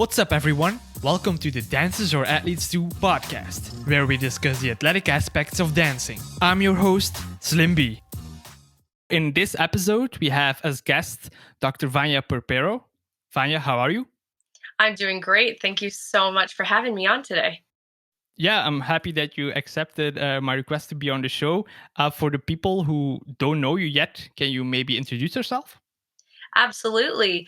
What's up, everyone? Welcome to the Dances or Athletes Do podcast, where we discuss the athletic aspects of dancing. I'm your host, Slim B. In this episode, we have as guest Dr. Vania Purpero. Vania, how are you? I'm doing great. Thank you so much for having me on today. Yeah, I'm happy that you accepted my request to be on the show. For the people who don't know you yet, can you maybe introduce yourself? Absolutely.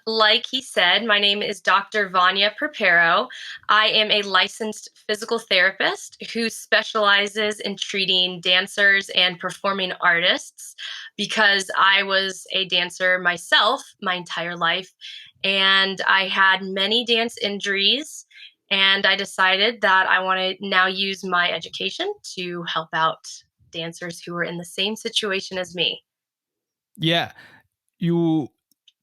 Like he said, my name is Dr. Vania Purpero. I am a licensed physical therapist who specializes in treating dancers and performing artists because I was a dancer myself my entire life. And I had many dance injuries. And I decided that I want to now use my education to help out dancers who are in the same situation as me. Yeah, you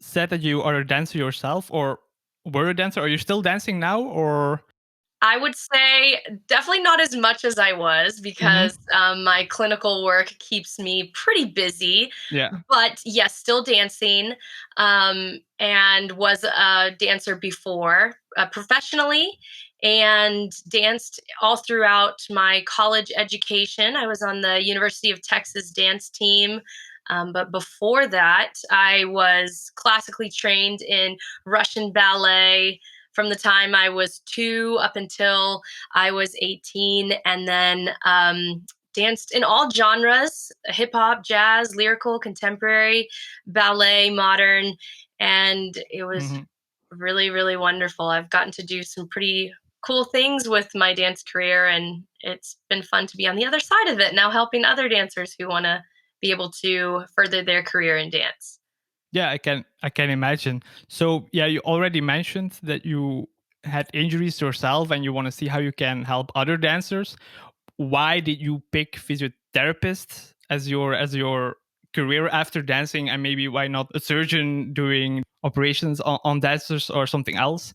said that you are a dancer yourself, or were a dancer. Are you still dancing now, or? I would say definitely not as much as I was Mhm. because my clinical work keeps me pretty busy. Yeah. But yes, still dancing, and was a dancer before professionally, and danced all throughout my college education. I was on the University of Texas dance team. But before that, I was classically trained in Russian ballet, from the time I was 2 up until I was 18, and then danced in all genres: hip hop, jazz, lyrical, contemporary, ballet, modern. And it was Mhm. really, really wonderful. I've gotten to do some pretty cool things with my dance career, and it's been fun to be on the other side of it now, helping other dancers who want to be able to further their career in dance. Yeah, I can imagine. So yeah, you already mentioned that you had injuries yourself and you want to see how you can help other dancers. Why did you pick physiotherapist as your career after dancing, and maybe why not a surgeon doing operations on dancers or something else?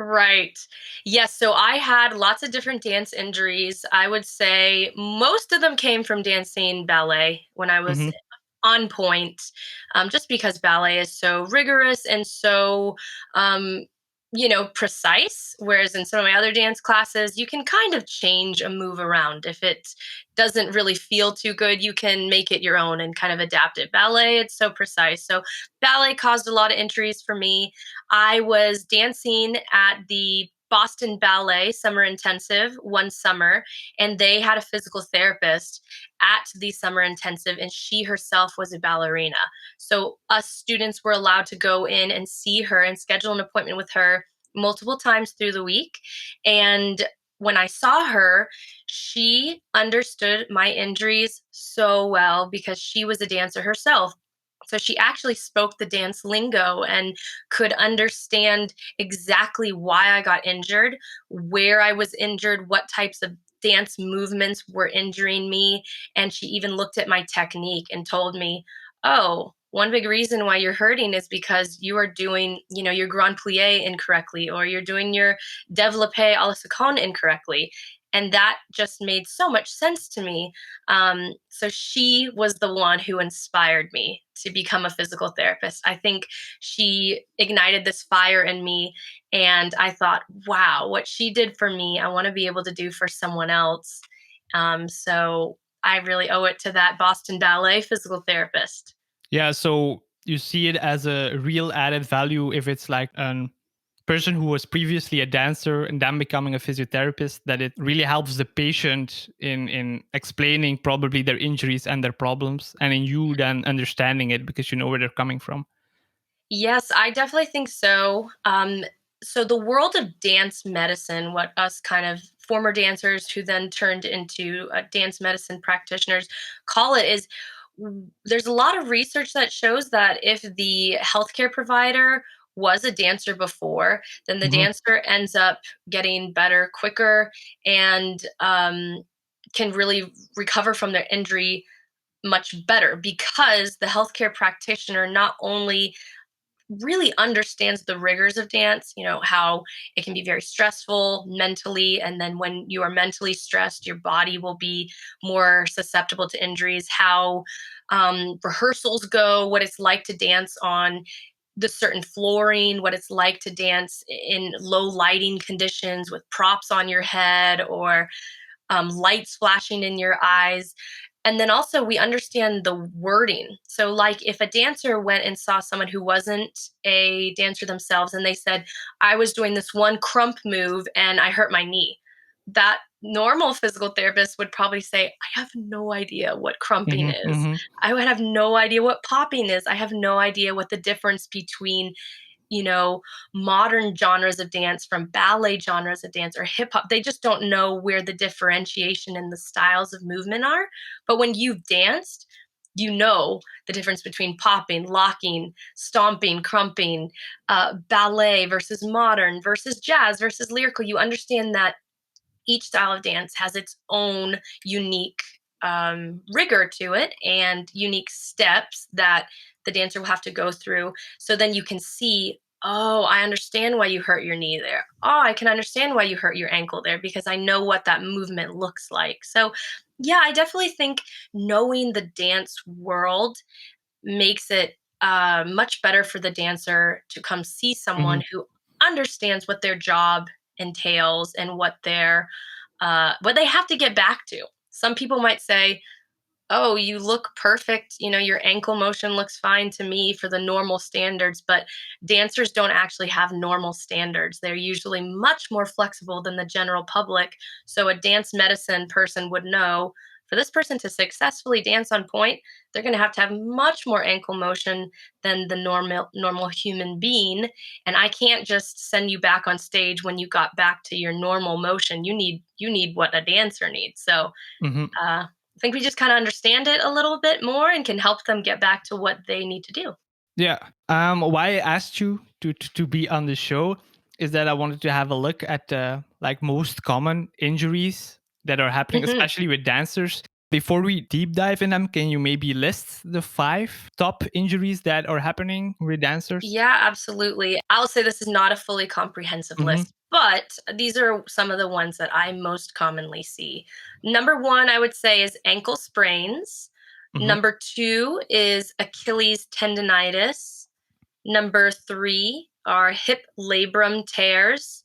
Right. Yes. So I had lots of different dance injuries. I would say most of them came from dancing ballet when I was Hmm. on point, just because ballet is so rigorous and so, um, precise. Whereas in some of my other dance classes, you can kind of change a move around. If it doesn't really feel too good, you can make it your own and kind of adapt it. Ballet, it's so precise. So ballet caused a lot of injuries for me. I was dancing at the Boston Ballet Summer Intensive one summer, and they had a physical therapist at the summer intensive, and she herself was a ballerina. So, us students were allowed to go in and see her and schedule an appointment with her multiple times through the week. And when I saw her, she understood my injuries so well because she was a dancer herself. So she actually spoke the dance lingo and could understand exactly why I got injured, where I was injured, what types of dance movements were injuring me. And she even looked at my technique and told me, oh, one big reason why you're hurting is because you are doing, your grand plie incorrectly, or you're doing your développé à la seconde incorrectly. And that just made so much sense to me. So she was the one who inspired me to become a physical therapist. I think she ignited this fire in me, and I thought, wow, what she did for me, I want to be able to do for someone else. So I really owe it to that Boston Ballet physical therapist. Yeah, so you see it as a real added value if it's like a person who was previously a dancer and then becoming a physiotherapist, that it really helps the patient in explaining probably their injuries and their problems, and in you then understanding it because you know where they're coming from. Yes, I definitely think so. So the world of dance medicine, what us kind of former dancers who then turned into dance medicine practitioners call it, is there's a lot of research that shows that if the healthcare provider was a dancer before, then the Hmm. dancer ends up getting better quicker, and can really recover from their injury much better, because the healthcare practitioner not only really understands the rigors of dance, how it can be very stressful mentally. And then when you are mentally stressed, your body will be more susceptible to injuries, how rehearsals go, what it's like to dance on the certain flooring, what it's like to dance in low lighting conditions with props on your head or lights flashing in your eyes. And then also, we understand the wording. So, like, if a dancer went and saw someone who wasn't a dancer themselves and they said, I was doing this one crump move and I hurt my knee, that normal physical therapist would probably say, I have no idea what crumping Hmm. is. Hmm. I would have no idea what popping is. I have no idea what the difference between you know, modern genres of dance from ballet genres of dance or hip hop. They just don't know where the differentiation in the styles of movement are. But when you've danced, you know the difference between popping, locking, stomping, crumping, ballet versus modern versus jazz versus lyrical. You understand that each style of dance has its own unique rigor to it and unique steps that the dancer will have to go through. So then you can see, oh, I understand why you hurt your knee there. Oh, I can understand why you hurt your ankle there because I know what that movement looks like. So, yeah, I definitely think knowing the dance world makes it much better for the dancer to come see Hmm. someone who understands what their job entails and what they have to get back to. Some people might say, "Oh, you look perfect. You know, your ankle motion looks fine to me for the normal standards." But dancers don't actually have normal standards. They're usually much more flexible than the general public. So a dance medicine person would know for this person to successfully dance on point, they're going to have much more ankle motion than the normal human being. And I can't just send you back on stage when you got back to your normal motion. You need what a dancer needs. So Hmm. I think we just kind of understand it a little bit more and can help them get back to what they need to do. Yeah. Why I asked you to be on the show is that I wanted to have a look at the like most common injuries that are happening, Hmm. especially with dancers. Before we deep dive in them, can you maybe list the 5 top injuries that are happening with dancers? Yeah, absolutely. I'll say this is not a fully comprehensive Hmm. list, but these are some of the ones that I most commonly see. Number one, I would say, is ankle sprains. Hmm. Number two is Achilles tendonitis. Number three are hip labrum tears.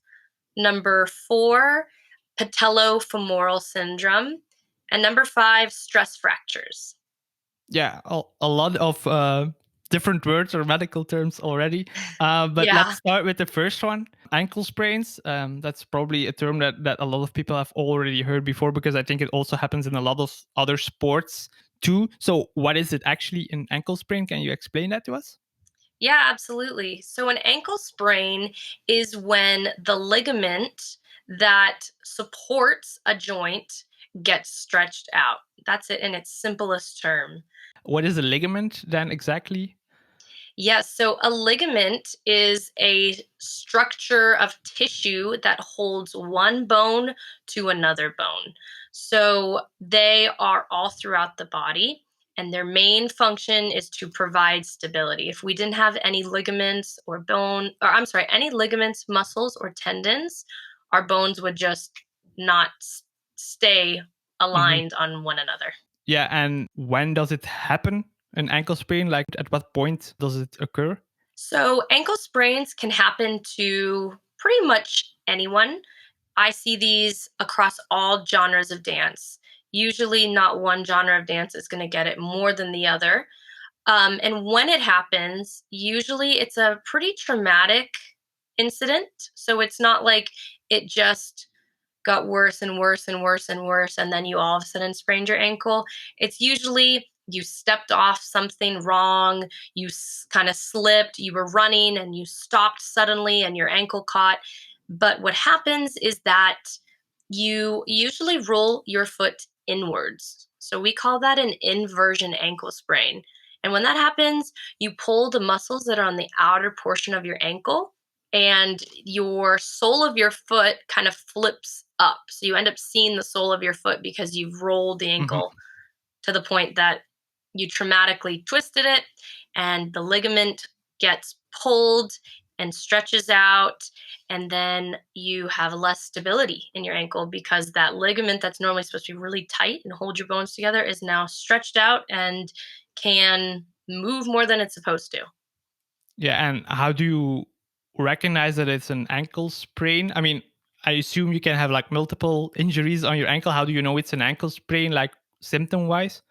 Number four, patellofemoral syndrome. And number five, stress fractures. Yeah, a lot of different words or medical terms already. But let's Yeah. start with the first one, ankle sprains. That's probably a term that a lot of people have already heard before because I think it also happens in a lot of other sports too. So, what is it actually an ankle sprain? Can you explain that to us? Yeah, absolutely. So, an ankle sprain is when the ligament that supports a joint gets stretched out. That's it in its simplest term. What is a ligament then exactly? Yes, so a ligament is a structure of tissue that holds one bone to another bone. So they are all throughout the body, and their main function is to provide stability. If we didn't have any ligaments or bone, or I'm sorry, any ligaments, muscles, or tendons, our bones would just not stay Hmm. aligned on one another. Yeah, and when does it happen? An ankle sprain, like at what point does it occur? So, ankle sprains can happen to pretty much anyone. I see these across all genres of dance. Usually, not one genre of dance is going to get it more than the other. And when it happens, usually it's a pretty traumatic incident. So, it's not like it just got worse and worse and worse and worse, and then you all of a sudden sprained your ankle. It's usually you stepped off something wrong, you kind of slipped, you were running and you stopped suddenly and your ankle caught. But what happens is that you usually roll your foot inwards. So we call that an inversion ankle sprain. And when that happens, you pull the muscles that are on the outer portion of your ankle, and your sole of your foot kind of flips up. So you end up seeing the sole of your foot because you've rolled the ankle Hmm. to the point that you traumatically twisted it, and the ligament gets pulled and stretches out, and then you have less stability in your ankle because that ligament that's normally supposed to be really tight and hold your bones together is now stretched out and can move more than it's supposed to. Yeah, and how do you recognize that it's an ankle sprain? I mean, I assume you can have like multiple injuries on your ankle. How do you know it's an ankle sprain, like symptom wise?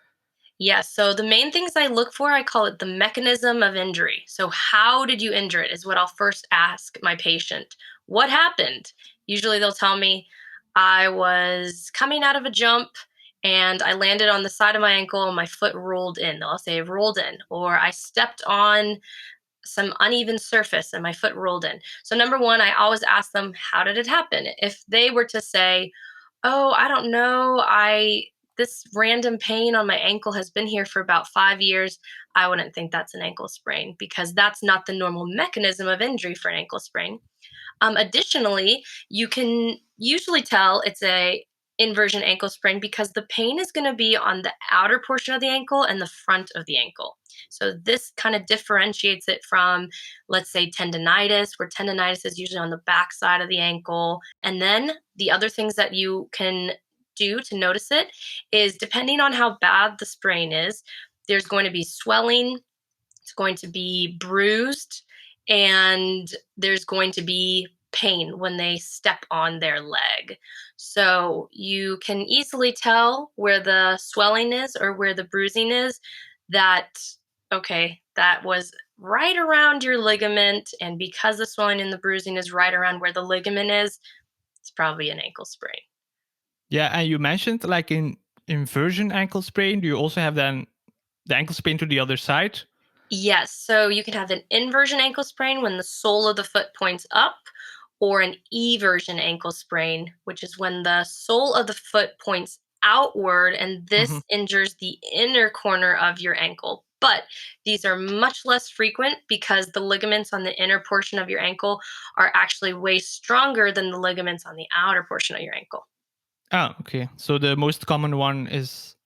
Yes. So the main things I look for, I call it the mechanism of injury. So, how did you injure it is what I'll first ask my patient. What happened? Usually they'll tell me, I was coming out of a jump and I landed on the side of my ankle and my foot rolled in. I'll say rolled in, or I stepped on some uneven surface and my foot rolled in. So, number one, I always ask them, how did it happen? If they were to say, oh, I don't know, this random pain on my ankle has been here for about 5 years, I wouldn't think that's an ankle sprain because that's not the normal mechanism of injury for an ankle sprain. Additionally, you can usually tell it's a inversion ankle sprain because the pain is going to be on the outer portion of the ankle and the front of the ankle. So this kind of differentiates it from, let's say, tendonitis, where tendonitis is usually on the back side of the ankle. And then the other things that you can do to notice it is depending on how bad the sprain is, there's going to be swelling, it's going to be bruised, and there's going to be pain when they step on their leg. So you can easily tell where the swelling is or where the bruising is that, okay, that was right around your ligament. And because the swelling and the bruising is right around where the ligament is, it's probably an ankle sprain. Yeah, and you mentioned like in inversion ankle sprain, do you also have then the ankle sprain to the other side? Yes, so you can have an inversion ankle sprain when the sole of the foot points up, or an eversion ankle sprain, which is when the sole of the foot points outward, and Hmm. this injures the inner corner of your ankle. But these are much less frequent because the ligaments on the inner portion of your ankle are actually way stronger than the ligaments on the outer portion of your ankle. Oh, okay. So the most common one is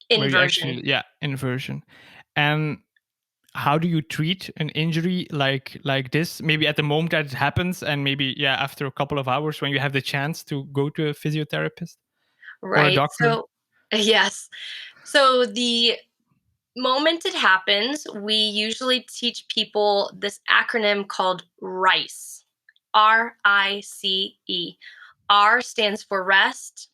where you Inversion. actually, yeah, inversion. And how do you treat an injury like this? Maybe at the moment that it happens, and maybe yeah, after a couple of hours when you have the chance to go to a physiotherapist or a Right. doctor. So, yes. So the moment it happens, we usually teach people this acronym called RICE. RICE. R stands for rest,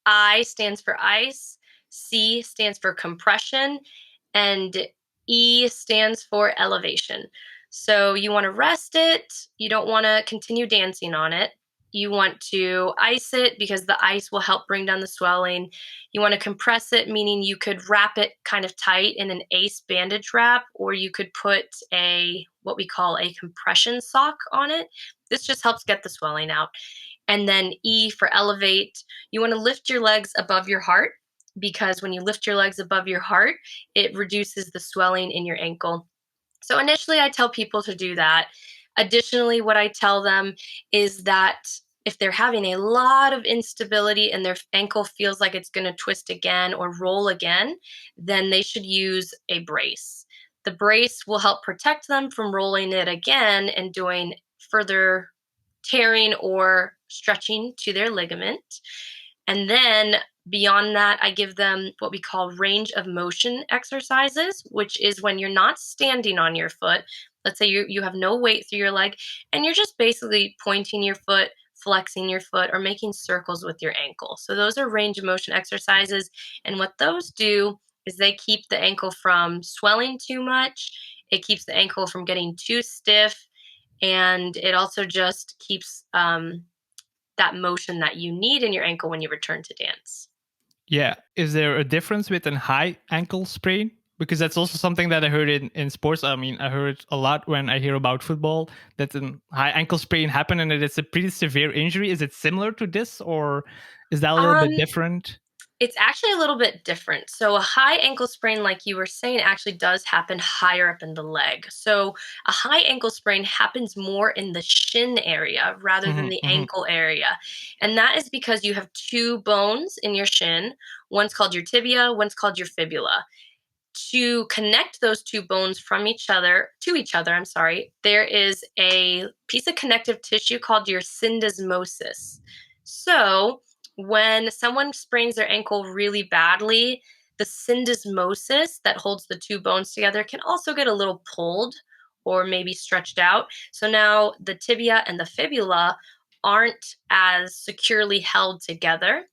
I stands for ice, C stands for compression, and E stands for elevation. So you want to rest it, you don't want to continue dancing on it. You want to ice it because the ice will help bring down the swelling. You want to compress it, meaning you could wrap it kind of tight in an ACE bandage wrap, or you could put a what we call a compression sock on it. This just helps get the swelling out. And then E for elevate, you want to lift your legs above your heart because when you lift your legs above your heart, it reduces the swelling in your ankle. So initially, I tell people to do that. Additionally, what I tell them is that if they're having a lot of instability and their ankle feels like it's going to twist again or roll again, then they should use a brace. The brace will help protect them from rolling it again and doing further tearing or stretching to their ligament. And then beyond that, I give them what we call range of motion exercises, which is when you're not standing on your foot. Let's say you have no weight through your leg and you're just basically pointing your foot, flexing your foot, or making circles with your ankle. So those are range of motion exercises. And what those do is they keep the ankle from swelling too much, it keeps the ankle from getting too stiff, and it also just keeps that motion that you need in your ankle when you return to dance. Yeah. Is there a difference with a high ankle sprain? Because that's also something that I heard in sports. I mean, I heard a lot when I hear about football that a high ankle sprain happened and it's a pretty severe injury. Is it similar to this or is that a little Um, bit different? it's actually a little bit different. So a high ankle sprain, like you were saying, actually does happen higher up in the leg. So a high ankle sprain happens more in the shin area rather than Hmm. the Hmm. ankle area. And that is because you have two bones in your shin. One's called your tibia, one's called your fibula. To connect those two bones from each other to each other, I'm sorry, there is a piece of connective tissue called your syndesmosis. So when someone sprains their ankle really badly, the syndesmosis that holds the two bones together can also get a little pulled, or maybe stretched out. So now the tibia and the fibula aren't as securely held together.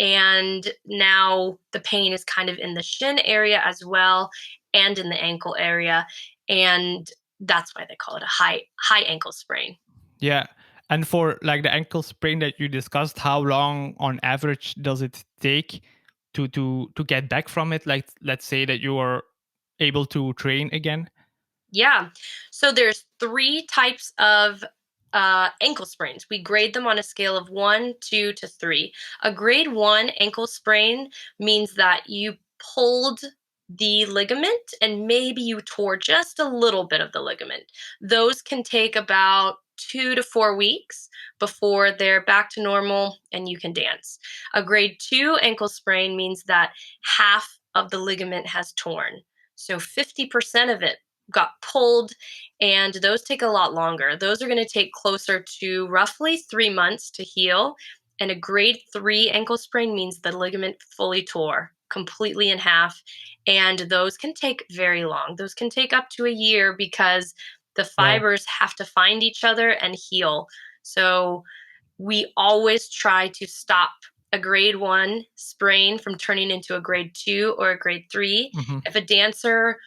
And now the pain is kind of in the shin area as well and in the ankle area. And that's why they call it a high ankle sprain. Yeah. And for like the ankle sprain that you discussed, how long on average does it take to get back from it? Like let's say that you are able to train again. Yeah. So there's three types of ankle sprains. We grade them on a scale of 1, 2 to 3. A grade 1 ankle sprain means that you pulled the ligament and maybe you tore just a little bit of the ligament. Those can take about 2 to 4 weeks before they're back to normal and you can dance. A grade 2 ankle sprain means that half of the ligament has torn. So 50% of it got pulled, and those take a lot longer. Those are going to take closer to roughly 3 months to heal. And a grade 3 ankle sprain means the ligament fully tore completely in half. And those can take very long. Those can take up to a year because the Wow. fibers have to find each other and heal. So we always try to stop a grade 1 sprain from turning into a grade 2 or a grade 3. Hmm. If a dancer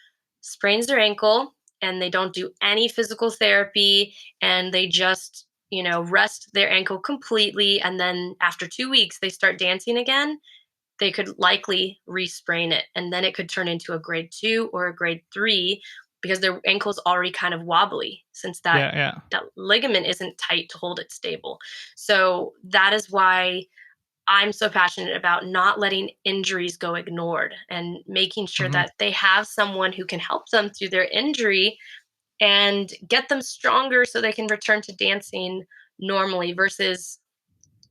sprains their ankle and they don't do any physical therapy and they just, rest their ankle completely, and then after 2 weeks they start dancing again, they could likely resprain it. And then it could turn into a grade 2 or a grade 3 because their ankle's already kind of wobbly since that Yeah, yeah. that ligament isn't tight to hold it stable. So that is why I'm so passionate about not letting injuries go ignored and making sure Hmm. that they have someone who can help them through their injury and get them stronger so they can return to dancing normally versus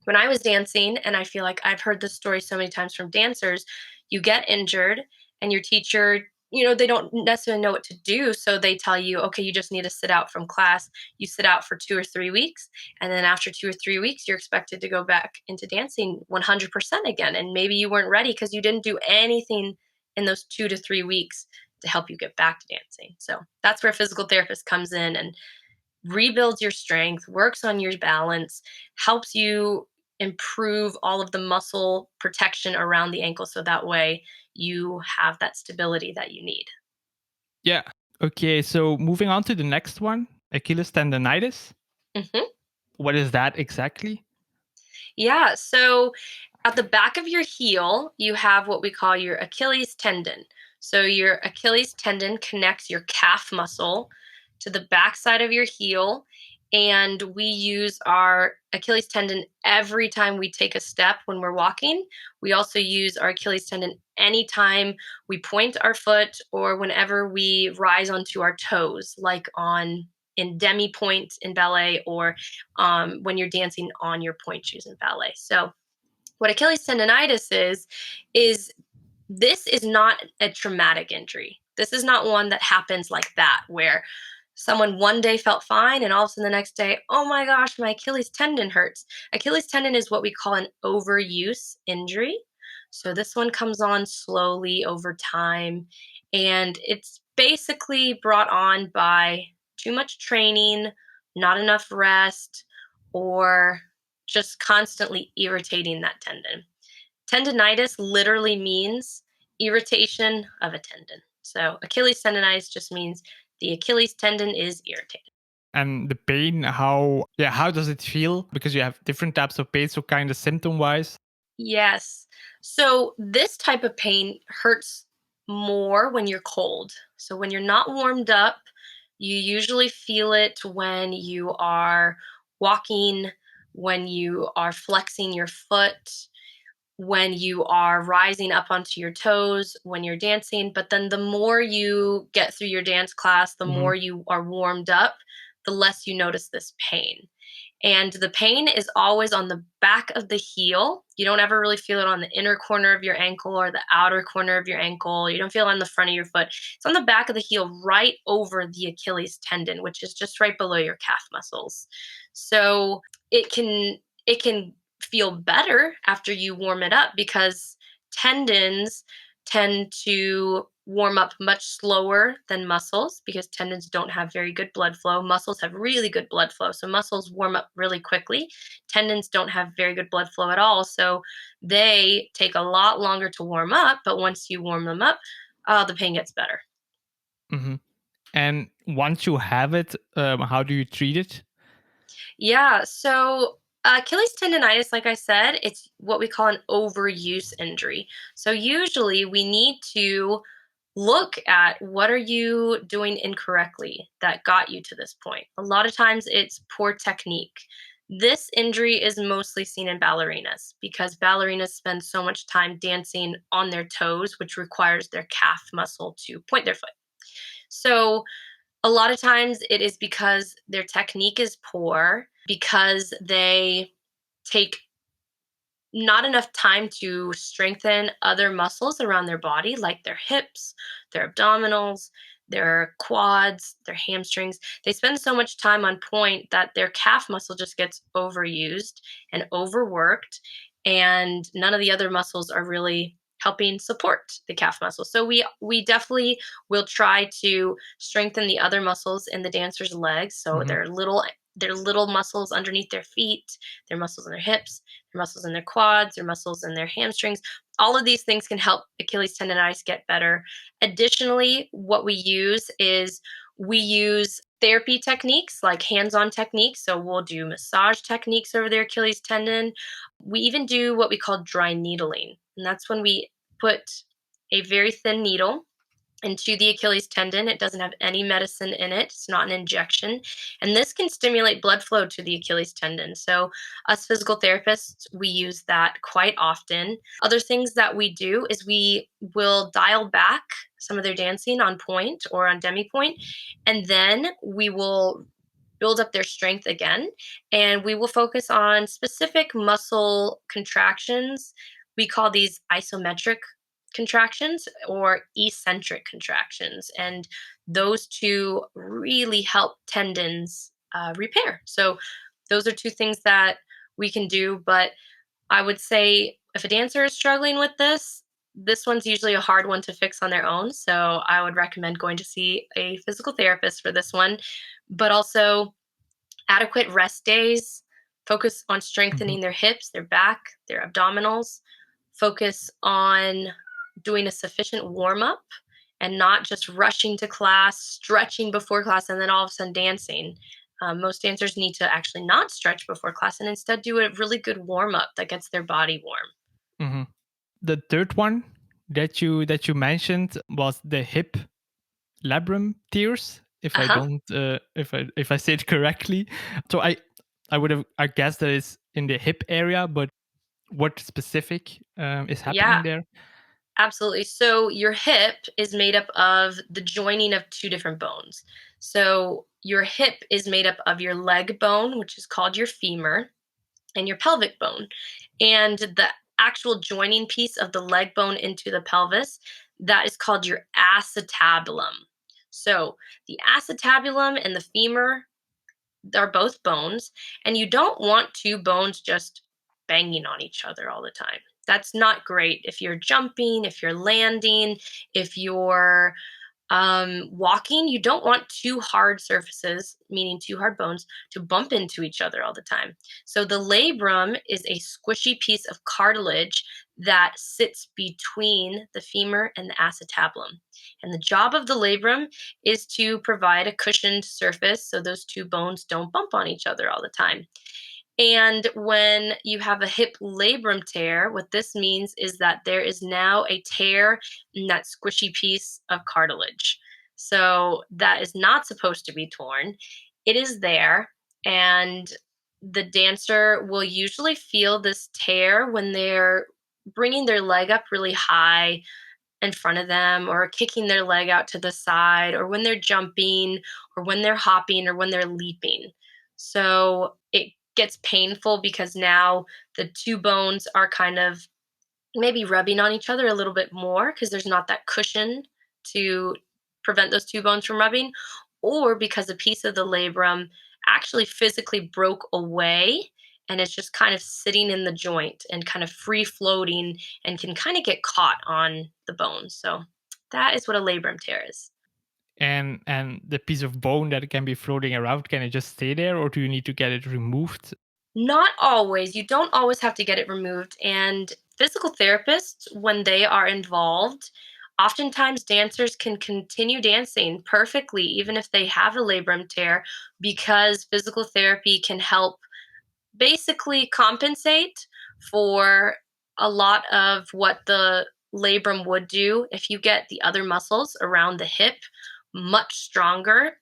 when I was dancing, and I feel like I've heard this story so many times from dancers, you get injured and your teacher, they don't necessarily know what to do. So they tell you, okay, you just need to sit out from class. You sit out for 2 or 3 weeks. And then after 2 or 3 weeks, you're expected to go back into dancing 100% again. And maybe you weren't ready because you didn't do anything in those 2 to 3 weeks to help you get back to dancing. So that's where physical therapist comes in and rebuilds your strength, works on your balance, helps you improve all of the muscle protection around the ankle so that way you have that stability that you need. Yeah. Okay, so moving on to the next one, Achilles tendonitis. Mhm. What is that exactly? Yeah. So at the back of your heel, you have what we call your Achilles tendon. So your Achilles tendon connects your calf muscle to the back side of your heel. And we use our Achilles tendon every time we take a step when we're walking. We also use our Achilles tendon anytime we point our foot or whenever we rise onto our toes, like on in demi point in ballet or when you're dancing on your point shoes in ballet. So, what Achilles tendonitis is this is not a traumatic injury. This is not one that happens like that, where someone one day felt fine and all of a sudden the next day, oh my gosh, my Achilles tendon hurts. Achilles tendon is what we call an overuse injury. So this one comes on slowly over time, and it's basically brought on by too much training, not enough rest, or just constantly irritating that tendon. Tendonitis literally means irritation of a tendon. So Achilles tendonitis just means the Achilles tendon is irritated. And the pain, how does it feel? Because you have different types of pain, so kind of symptom wise. Yes. So this type of pain hurts more when you're cold. So when you're not warmed up, you usually feel it when you are walking, when you are flexing your foot, when you are rising up onto your toes, when you're dancing. But then the more you get through your dance class, the Hmm. more you are warmed up, the less you notice this pain. And the pain is always on the back of the heel. You don't ever really feel it on the inner corner of your ankle or the outer corner of your ankle. You don't feel it on the front of your foot. It's on the back of the heel, right over the Achilles tendon, which is just right below your calf muscles. So it can feel better after you warm it up because tendons tend to warm up much slower than muscles because tendons don't have very good blood flow. Muscles have really good blood flow. So muscles warm up really quickly. Tendons don't have very good blood flow at all. So they take a lot longer to warm up. But once you warm them up, the pain gets better. Hmm. And once you have it, how do you treat it? Yeah. So Achilles tendonitis, like I said, it's what we call an overuse injury. So usually we need to look at what are you doing incorrectly that got you to this point. A lot of times it's poor technique. This injury is mostly seen in ballerinas because ballerinas spend so much time dancing on their toes, which requires their calf muscle to point their foot. So a lot of times it is because their technique is poor, because they take not enough time to strengthen other muscles around their body, like their hips, their abdominals, their quads, their hamstrings. They spend so much time on point that their calf muscle just gets overused and overworked, and none of the other muscles are really helping support the calf muscle. So we definitely will try to strengthen the other muscles in the dancer's legs. So Hmm. their little muscles underneath their feet, their muscles in their hips, their muscles in their quads, their muscles in their hamstrings. All of these things can help Achilles tendonitis get better. Additionally, what we use therapy techniques like hands-on techniques. So we'll do massage techniques over their Achilles tendon. We even do what we call dry needling. And that's when we put a very thin needle into the Achilles tendon. It doesn't have any medicine in it. It's not an injection. And this can stimulate blood flow to the Achilles tendon. So, us physical therapists, we use that quite often. Other things that we do is we will dial back some of their dancing on point or on demi point, and then we will build up their strength again. And we will focus on specific muscle contractions. We call these isometric contractions or eccentric contractions. And those two really help tendons repair. So, those are two things that we can do. But I would say if a dancer is struggling with this one's usually a hard one to fix on their own. So, I would recommend going to see a physical therapist for this one. But also, adequate rest days, focus on Hmm. strengthening their hips, their back, their abdominals, focus on doing a sufficient warm up and not just rushing to class, stretching before class, and then all of a sudden dancing. Most dancers need to actually not stretch before class and instead do a really good warm up that gets their body warm. Hmm. The third one that you mentioned was the hip labrum tears. If Uh I huh. don't, if I say it correctly, so I would have I guess that is in the hip area, but what specific is Yeah, happening there? absolutely. So your hip is made up of the joining of two different bones. So your hip is made up of your leg bone, which is called your femur, and your pelvic bone. And the actual joining piece of the leg bone into the pelvis, that is called your acetabulum. So the acetabulum and the femur are both bones, and you don't want two bones just banging on each other all the time. That's not great if you're jumping, if you're landing, if you're walking. You don't want two hard surfaces, meaning two hard bones, to bump into each other all the time. So the labrum is a squishy piece of cartilage that sits between the femur and the acetabulum. And the job of the labrum is to provide a cushioned surface so those two bones don't bump on each other all the time. And when you have a hip labrum tear, what this means is that there is now a tear in that squishy piece of cartilage. So that is not supposed to be torn. It is there. And the dancer will usually feel this tear when they're bringing their leg up really high in front of them or kicking their leg out to the side or when they're jumping or when they're hopping or when they're leaping. So it gets painful because now the two bones are kind of maybe rubbing on each other a little bit more because there's not that cushion to prevent those two bones from rubbing, or because a piece of the labrum actually physically broke away and it's just kind of sitting in the joint and kind of free floating and can kind of get caught on the bones. So That is what a labrum tear is. And the piece of bone that can be floating around, can it just stay there, or do you need to get it removed? Not always. You don't always have to get it removed. And physical therapists, when they are involved, oftentimes dancers can continue dancing perfectly, even if they have a labrum tear, because physical therapy can help basically compensate for a lot of what the labrum would do. If you get the other muscles around the hip much stronger,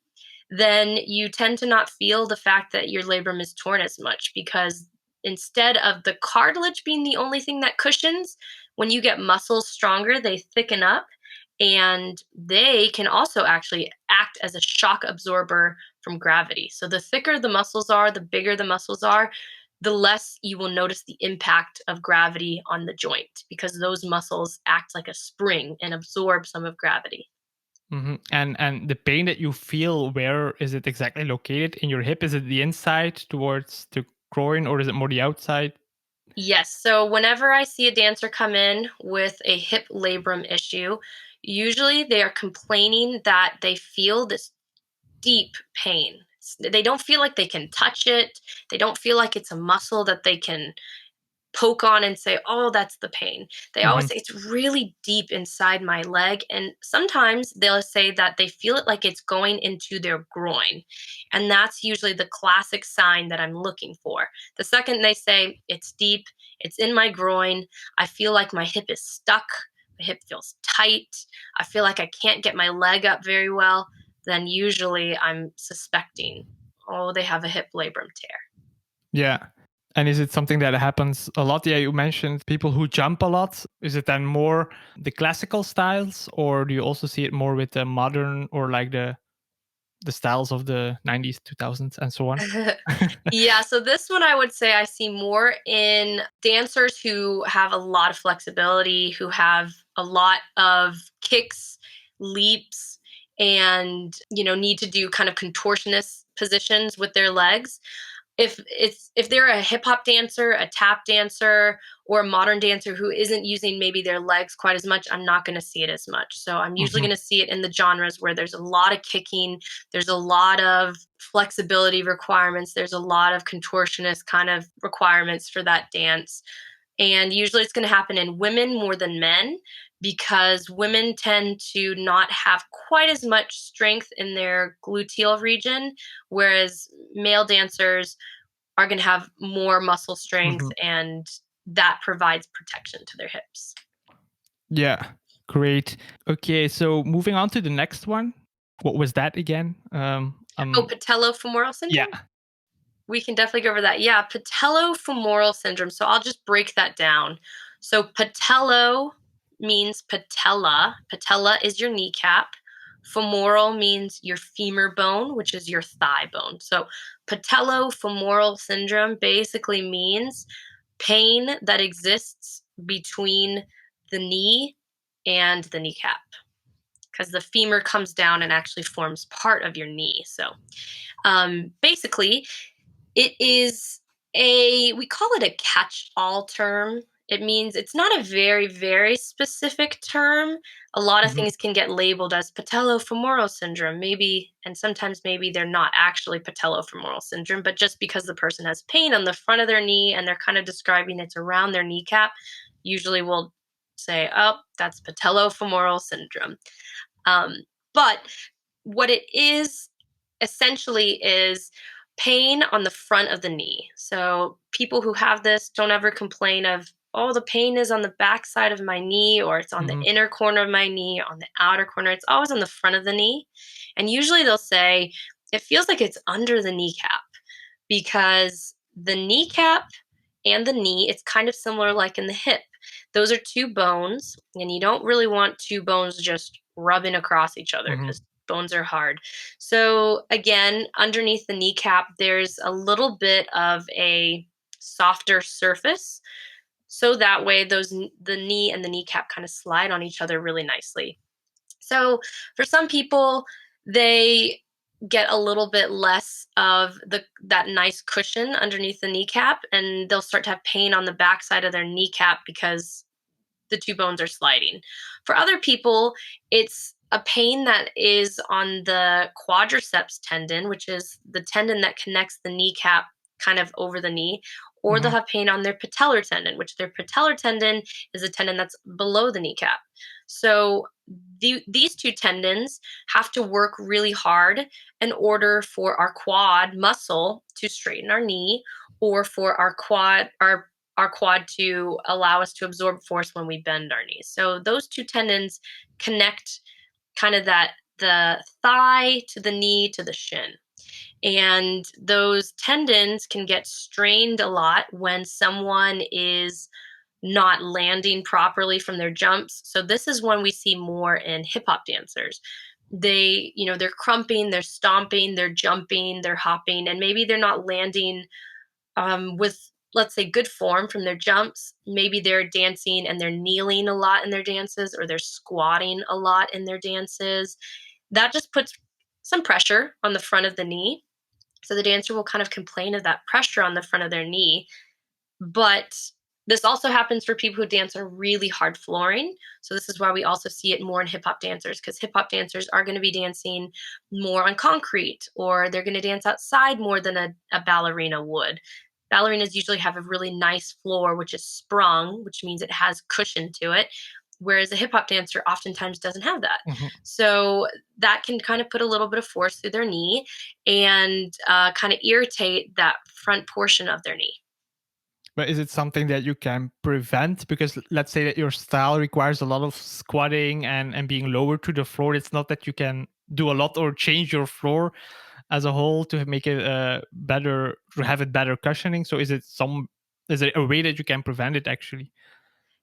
then you tend to not feel the fact that your labrum is torn as much, because instead of the cartilage being the only thing that cushions, when you get muscles stronger, they thicken up, and they can also actually act as a shock absorber from gravity. So the thicker the muscles are, the bigger the muscles are, the less you will notice the impact of gravity on the joint, because those muscles act like a spring and absorb some of gravity. And the pain that you feel, where is it exactly located in your hip? Is it the inside towards the groin, or is it more the outside? Yes. So whenever I see a dancer come in with a hip labrum issue, usually they are complaining that they feel this deep pain. They don't feel like they can touch it. They don't feel like it's a muscle that they can poke on and say, "Oh, that's the pain." They always Mhm, say it's really deep inside my leg, and sometimes they'll say that they feel it like it's going into their groin. And that's usually the classic sign that I'm looking for. The second they say it's deep, it's in my groin, I feel like my hip is stuck, my hip feels tight, I feel like I can't get my leg up very well, then usually I'm suspecting, oh, they have a hip labrum tear. yeah. And is it something that happens a lot? Yeah, you mentioned people who jump a lot. Is it then more the classical styles, or do you also see it more with the modern, or like the styles of the 90s, 2000s, and so on? Yeah, so this one I would say I see more in dancers who have a lot of flexibility, who have a lot of kicks, leaps, and need to do kind of contortionist positions with their legs. If they're a hip hop dancer, a tap dancer, or a modern dancer who isn't using maybe their legs quite as much, I'm not going to see it as much. So I'm usually Mhm, going to see it in the genres where there's a lot of kicking, there's a lot of flexibility requirements, there's a lot of contortionist kind of requirements for that dance. And usually it's going to happen in women more than men, because women tend to not have quite as much strength in their gluteal region, whereas male dancers are going to have more muscle strength, mhm. and that provides protection to their hips. Yeah, great. Okay, so moving on to the next one. What was that again? Oh, patellofemoral Yeah. syndrome? We can definitely go over that. Yeah, patellofemoral syndrome. So I'll just break that down. So patello means patella. Patella is your kneecap. Femoral means your femur bone, which is your thigh bone. So patellofemoral syndrome basically means pain that exists between the knee and the kneecap, because the femur comes down and actually forms part of your knee. So basically, it is we call it a catch all term. It means it's not a very, very specific term. A lot of Mhm, things can get labeled as patellofemoral syndrome, maybe, and sometimes maybe they're not actually patellofemoral syndrome, but just because the person has pain on the front of their knee and they're kind of describing it's around their kneecap, usually we'll say, oh, that's patellofemoral syndrome. Um, but what it is essentially is pain on the front of the knee. So people who have this don't ever complain of, oh, the pain is on the back side of my knee, or it's on the mhm, inner corner of my knee, on the outer corner. It's always on the front of the knee. And usually they'll say, it feels like it's under the kneecap, because the kneecap and the knee, it's kind of similar like in the hip. Those are two bones, and you don't really want two bones just rubbing across each other, mhm. because bones are hard. So, again, underneath the kneecap, there's a little bit of a softer surface. So that way, the knee and the kneecap kind of slide on each other really nicely. So for some people, they get a little bit less of that nice cushion underneath the kneecap, and they'll start to have pain on the backside of their kneecap, because the two bones are sliding. For other people, it's a pain that is on the quadriceps tendon, which is the tendon that connects the kneecap kind of over the knee, or they'll Hmm. have pain on their patellar tendon, which their patellar tendon is a tendon that's below the kneecap. So these two tendons have to work really hard in order for our quad muscle to straighten our knee, or for our quad to allow us to absorb force when we bend our knees. So those two tendons connect kind of that the thigh to the knee to the shin. And those tendons can get strained a lot when someone is not landing properly from their jumps. So this is when we see more in hip hop dancers. They're crumping, they're stomping, they're jumping, they're hopping, and maybe they're not landing with, let's say, good form from their jumps. Maybe they're dancing and they're kneeling a lot in their dances, or they're squatting a lot in their dances. That just puts some pressure on the front of the knee. So the dancer will kind of complain of that pressure on the front of their knee. But this also happens for people who dance on really hard flooring. So this is why we also see it more in hip hop dancers, because hip hop dancers are going to be dancing more on concrete, or they're going to dance outside more than a ballerina would. Ballerinas usually have a really nice floor, which is sprung, which means it has cushion to it. Whereas a hip hop dancer oftentimes doesn't have that. Hmm. So that can kind of put a little bit of force through their knee and kind of irritate that front portion of their knee. But is it something that you can prevent? Because let's say that your style requires a lot of squatting and being lower to the floor. It's not that you can do a lot or change your floor as a whole to make it better, to have it better cushioning. So is it a way that you can prevent it actually?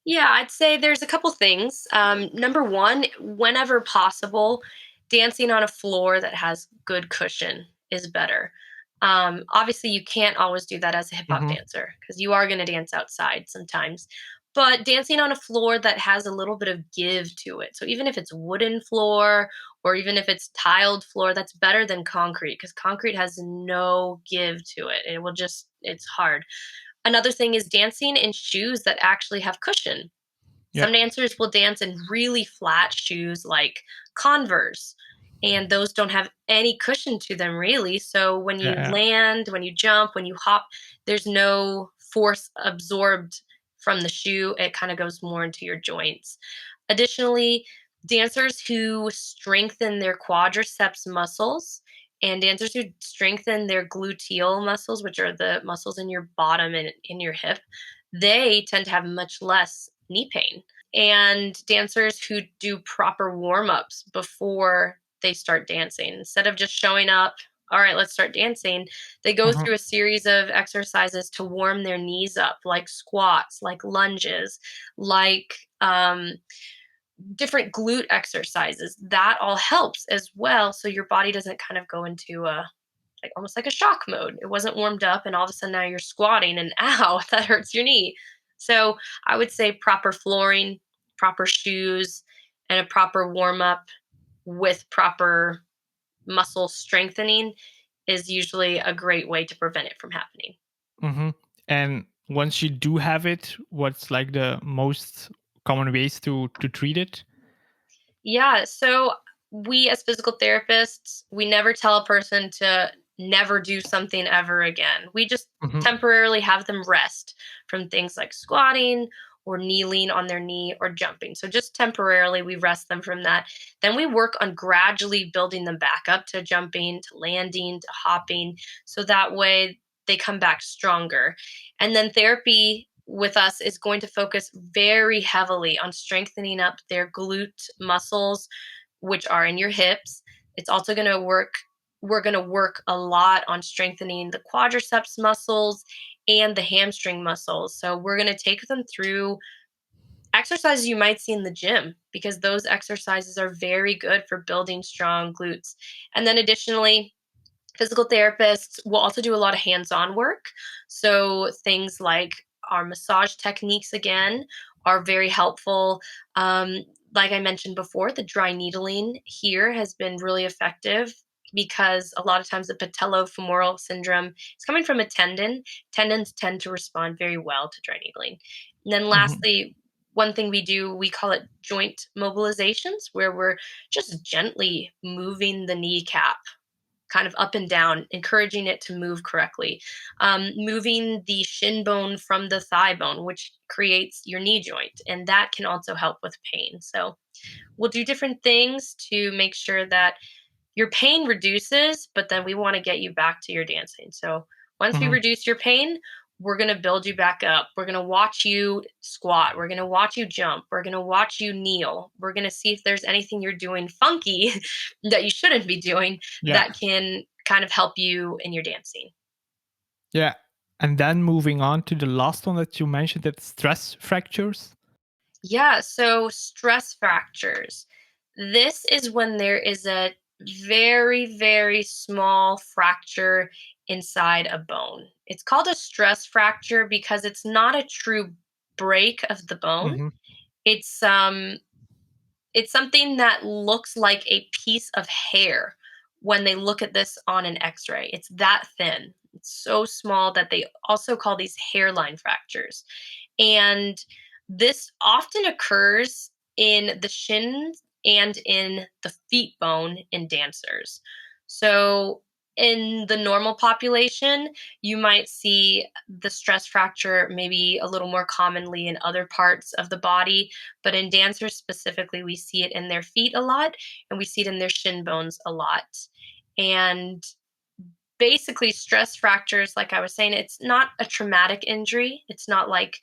Yeah, I'd say there's a couple things. Number one, whenever possible, dancing on a floor that has good cushion is better. Obviously, you can't always do that as a hip hop Hmm. dancer because you are going to dance outside sometimes. But dancing on a floor that has a little bit of give to it. So even if it's wooden floor or even if it's tiled floor, that's better than concrete, because concrete has no give to it. It's hard. Another thing is dancing in shoes that actually have cushion. Yeah. Some dancers will dance in really flat shoes like Converse, and those don't have any cushion to them really. So when Yeah. you Yeah. land, when you jump, when you hop, there's no force absorbed from the shoe. It kind of goes more into your joints. Additionally, dancers who strengthen their quadriceps muscles and dancers who strengthen their gluteal muscles, which are the muscles in your bottom and in your hip, they tend to have much less knee pain. And dancers who do proper warm ups before they start dancing, instead of just showing up, all right, let's start dancing, they go Mhm. through a series of exercises to warm their knees up, like squats, like lunges, like different glute exercises. That all helps as well. So your body doesn't kind of go into a like almost like a shock mode. It wasn't warmed up, and all of a sudden now you're squatting, and ow, that hurts your knee. So I would say proper flooring, proper shoes, and a proper warm up with proper muscle strengthening is usually a great way to prevent it from happening. Mhm. And once you do have it, what's like the most common ways to treat it? Yeah. So we as physical therapists, we never tell a person to never do something ever again. We just Mhm. temporarily have them rest from things like squatting or kneeling on their knee or jumping. So just temporarily we rest them from that. Then we work on gradually building them back up to jumping, to landing, to hopping. So that way they come back stronger. And then therapy with us is going to focus very heavily on strengthening up their glute muscles, which are in your hips. It's also going to work. We're going to work a lot on strengthening the quadriceps muscles and the hamstring muscles. So we're going to take them through exercises you might see in the gym, because those exercises are very good for building strong glutes. And then additionally, physical therapists will also do a lot of hands-on work. So things like our massage techniques again are very helpful. Um, like I mentioned before, the dry needling here has been really effective because a lot of times the patellofemoral syndrome is coming from a tendon. Tendons tend to respond very well to dry needling. And then Mhm. lastly, one thing we do, we call it joint mobilizations, where we're just gently moving the kneecap kind of up and down, encouraging it to move correctly. Moving the shin bone from the thigh bone, which creates your knee joint, and that can also help with pain. So we'll do different things to make sure that your pain reduces, but then we want to get you back to your dancing. So once we Mhm. reduce your pain, we're going to build you back up. We're going to watch you squat. We're going to watch you jump. We're going to watch you kneel. We're going to see if there's anything you're doing funky that you shouldn't be doing Yeah. that can kind of help you in your dancing. Yeah. And then moving on to the last one that you mentioned, that stress fractures. Yeah, so stress fractures. This is when there is a very, very small fracture inside a bone. It's called a stress fracture because it's not a true break of the bone. Mhm. It's um it's something that looks like a piece of hair when they look at this on an x-ray. It's that thin. It's so small that they also call these hairline fractures. And this often occurs in the shins and in the feet bone in dancers. So, in the normal population, you might see the stress fracture maybe a little more commonly in other parts of the body. But in dancers specifically, we see it in their feet a lot and we see it in their shin bones a lot. And basically, stress fractures, like I was saying, it's not a traumatic injury. It's not like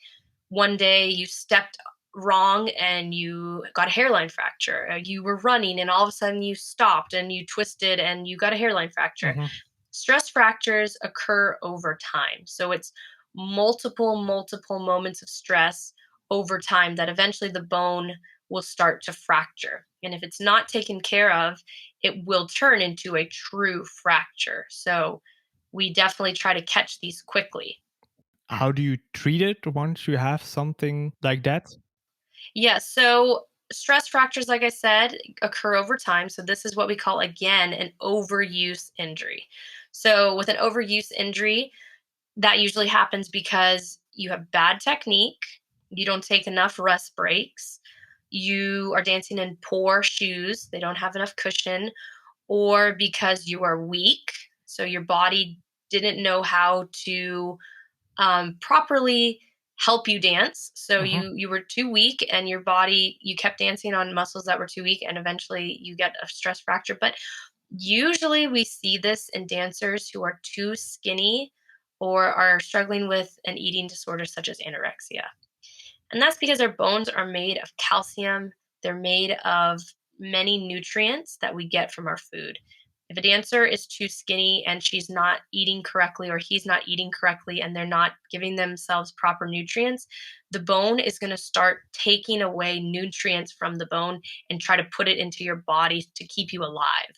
one day you stepped wrong and you got a hairline fracture. You were running and all of a sudden you stopped and you twisted and you got a hairline fracture. Mhm. Stress fractures occur over time. So it's multiple moments of stress over time that eventually the bone will start to fracture. And if it's not taken care of, it will turn into a true fracture. So we definitely try to catch these quickly. How do you treat it once you have something like that? Yeah, so stress fractures, like I said, occur over time. So this is what we call, again, an overuse injury. So with an overuse injury, that usually happens because you have bad technique, you don't take enough rest breaks, you are dancing in poor shoes, they don't have enough cushion, or because you are weak. So your body didn't know how to properly help you dance. So Mhm. you were too weak, and your body, you kept dancing on muscles that were too weak, and eventually you get a stress fracture. But usually we see this in dancers who are too skinny or are struggling with an eating disorder such as anorexia. And that's because our bones are made of calcium, they're made of many nutrients that we get from our food. If a dancer is too skinny and she's not eating correctly, or he's not eating correctly, and they're not giving themselves proper nutrients, the bone is going to start taking away nutrients from the bone and try to put it into your body to keep you alive.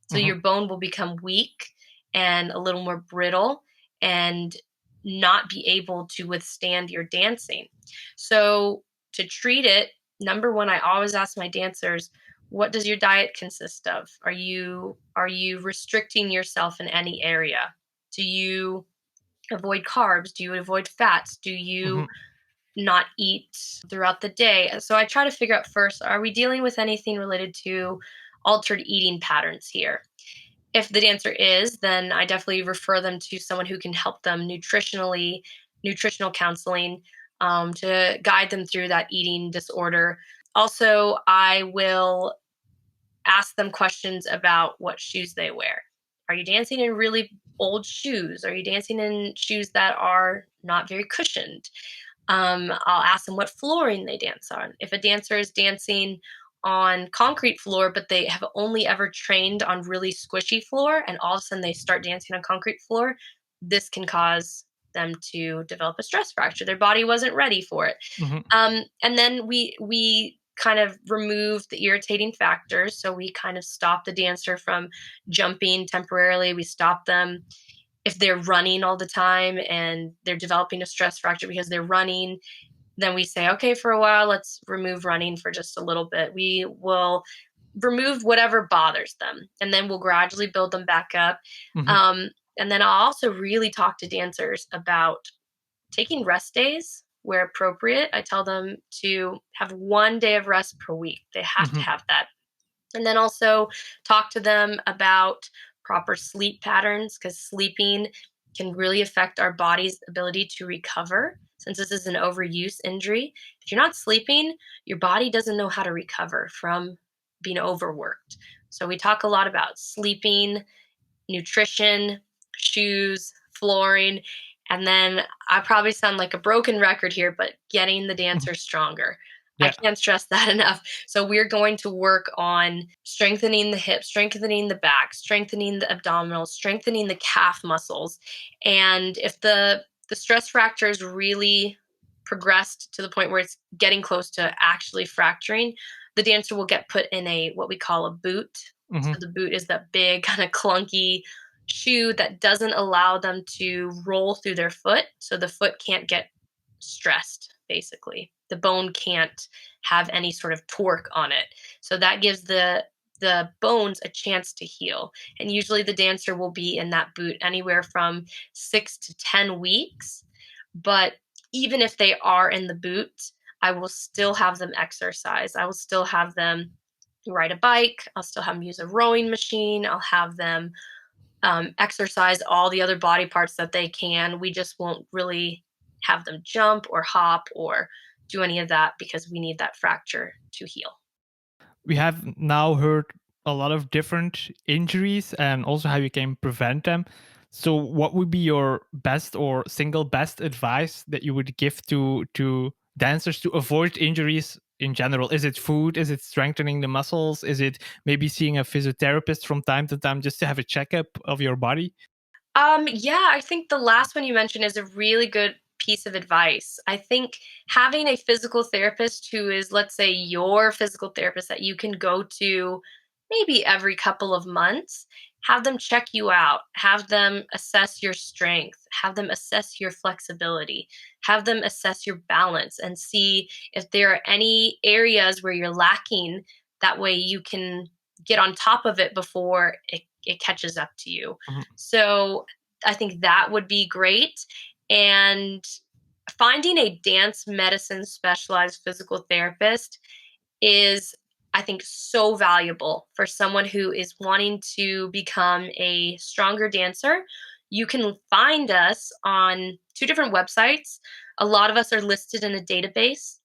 So Mhm. your bone will become weak and a little more brittle and not be able to withstand your dancing. So to treat it, number one, I always ask my dancers, what does your diet consist of? Are you restricting yourself in any area? Do you avoid carbs? Do you avoid fats? Do you Mhm. not eat throughout the day? So I try to figure out first, are we dealing with anything related to altered eating patterns here? If the dancer is, then I definitely refer them to someone who can help them nutritionally, nutritional counseling, to guide them through that eating disorder. Also, I will ask them questions about what shoes they wear. Are you dancing in really old shoes? Are you dancing in shoes that are not very cushioned? I'll ask them what flooring they dance on. If a dancer is dancing on concrete floor, but they have only ever trained on really squishy floor, and all of a sudden they start dancing on concrete floor, this can cause them to develop a stress fracture. Their body wasn't ready for it. Mhm. And then we kind of remove the irritating factors. So we kind of stop the dancer from jumping temporarily. We stop them if they're running all the time and they're developing a stress fracture because they're running. Then we say, okay, for a while, let's remove running for just a little bit. We will remove whatever bothers them, and then we'll gradually build them back up. Mhm. Um, and then I'll also really talk to dancers about taking rest days. where appropriate. I tell them to have 1 day of rest per week. They have to Hmm. have that. And then also talk to them about proper sleep patterns, because sleeping can really affect our body's ability to recover. Since this is an overuse injury, if you're not sleeping, your body doesn't know how to recover from being overworked. So we talk a lot about sleeping, nutrition, shoes, flooring, and then I probably sound like a broken record here, but getting the Hmm. dancer stronger. I Yeah. can't stress that enough. So we're going to work on strengthening the hips, strengthening the back, strengthening the abdominals, strengthening the calf muscles. And if the stress fracture is really progressed to the point where it's getting close to actually fracturing, the dancer will get put in a what we call a boot. Hmm. So the boot is that big kind of clunky shoe that doesn't allow them to roll through their foot. So the foot can't get stressed, basically. The bone can't have any sort of torque on it. So that gives the bones a chance to heal. And usually the dancer will be in that boot anywhere from 6 to 10 weeks. But even if they are in the boot, I will still have them exercise. I will still have them ride a bike. I'll still have them use a rowing machine. I'll have them exercise all the other body parts that they can. We just won't really have them jump or hop or do any of that because we need that fracture to heal. We have now heard a lot of different injuries and also how you can prevent them. So, what would be your best or single best advice that you would give to dancers to avoid injuries in general? Is it food? Is it strengthening the muscles? Is it maybe seeing a physiotherapist from time to time just to have a checkup of your body? Yeah, I think the last one you mentioned is a really good piece of advice. I think having a physical therapist who is, let's say, your physical therapist that you can go to maybe every couple of months, have them check you out, have them assess your strength, have them assess your flexibility, have them assess your balance and see if there are any areas where you're lacking. That way you can get on top of it before it catches up to you. Mhm. So I think that would be great. And finding a dance medicine specialized physical therapist is, I think, so valuable for someone who is wanting to become a stronger dancer. You can find us on two different websites. A lot of us are listed in a database.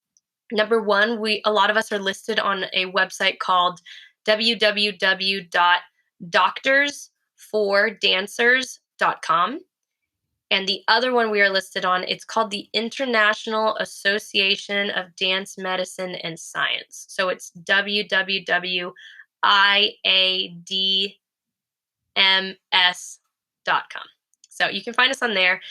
Number one, we a lot of us are listed on a website called www.doctorsfordancers.com. And the other one we are listed on, it's called the International Association of Dance Medicine and Science. So it's www.iadms.com. So you can find us on there.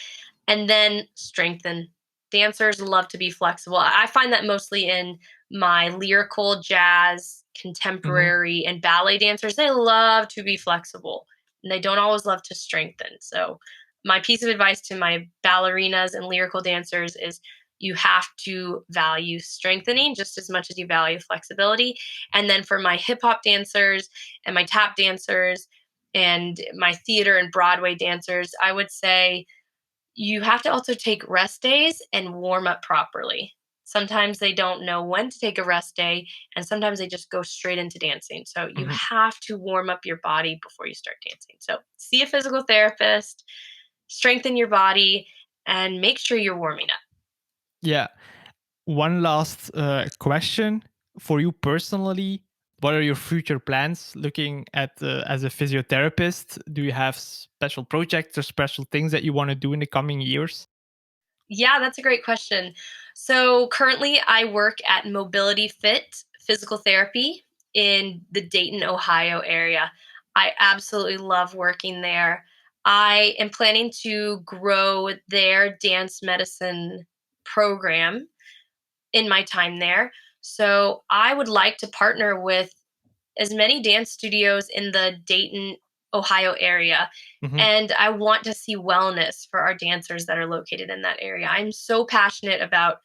And then strengthen. Dancers love to be flexible. I find that mostly in my lyrical, jazz, Mhm. contemporary, and ballet dancers. They love to be flexible and they don't always love to strengthen. So, my piece of advice to my ballerinas and lyrical dancers is you have to value strengthening just as much as you value flexibility. And then for my hip hop dancers and my tap dancers and my theater and Broadway dancers, I would say you have to also take rest days and warm up properly. Sometimes they don't know when to take a rest day, and sometimes they just go straight into dancing. So you Mhm. have to warm up your body before you start dancing. So see a physical therapist, strengthen your body, and make sure you're warming up. Yeah. One last question for you personally. What are your future plans looking at as a physiotherapist? Do you have special projects or special things that you want to do in the coming years? Yeah, that's a great question. So currently, I work at Mobility Fit Physical Therapy in the Dayton, Ohio area. I absolutely love working there. I am planning to grow their dance medicine program in my time there. So I would like to partner with as many dance studios in the Dayton, Ohio area. Hmm. And I want to see wellness for our dancers that are located in that area. I'm so passionate about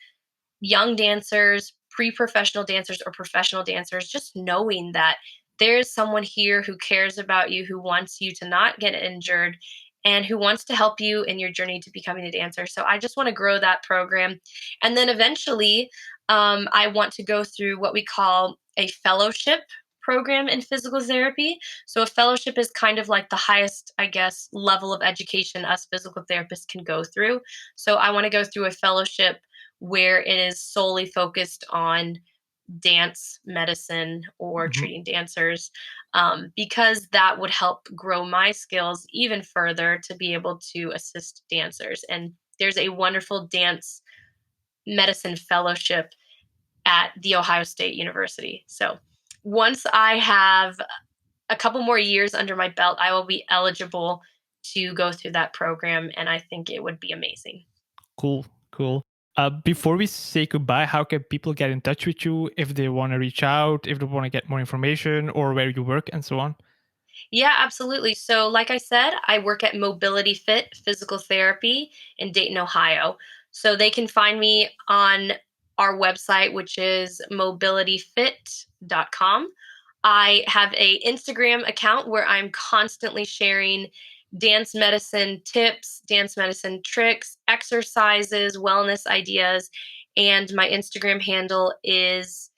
young dancers, pre professional dancers, or professional dancers, just knowing that there is someone here who cares about you, who wants you to not get injured, and who wants to help you in your journey to becoming a dancer. So I just want to grow that program. And then eventually, I want to go through what we call a fellowship program in physical therapy. So a fellowship is kind of like the highest, I guess, level of education us physical therapists can go through. So I want to go through a fellowship where it is solely focused on dance medicine or Mhm. treating dancers, because that would help grow my skills even further to be able to assist dancers. And there's a wonderful dance medicine fellowship at the Ohio State University. So once I have a couple more years under my belt, I will be eligible to go through that program. And I think it would be amazing. Cool, cool. Before we say goodbye, how can people get in touch with you if they want to reach out, if they want to get more information, or where you work and so on? Yeah, absolutely. So, like I said, I work at Mobility Fit Physical Therapy in Dayton, Ohio. So, they can find me on our website, which is mobilityfit.com. I have a Instagram account where I'm constantly sharing dance medicine tips, dance medicine tricks, exercises, wellness ideas, and my Instagram handle is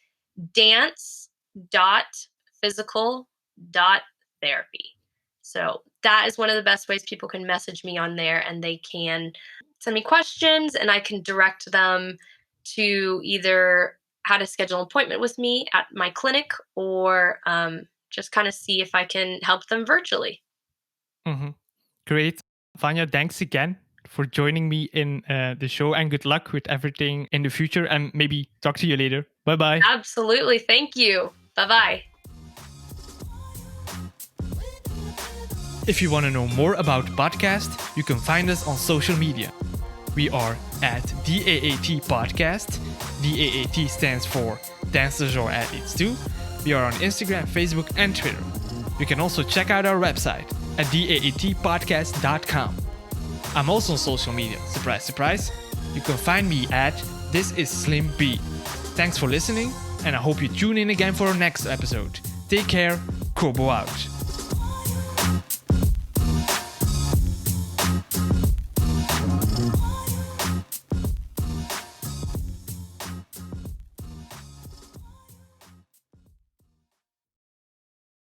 dance dot physical dot therapy. So that is one of the best ways people can message me on there, and they can send me questions and I can direct them to either how to schedule an appointment with me at my clinic, or just kind of see if I can help them virtually. Hmm. Great. Vanya, thanks again for joining me in the show, and good luck with everything in the future, and maybe talk to you later. Bye bye. Absolutely. Thank you. Bye bye. If you want to know more about podcast, you can find us on social media. We are at DAAT Podcast. DAAT stands for Dancers or Athletes Too. We are on Instagram, Facebook, and Twitter. You can also check out our website at daatpodcast.com. I'm also on social media. Surprise, surprise. You can find me at This Is Slim B. Thanks for listening, and I hope you tune in again for our next episode. Take care. Kobo out.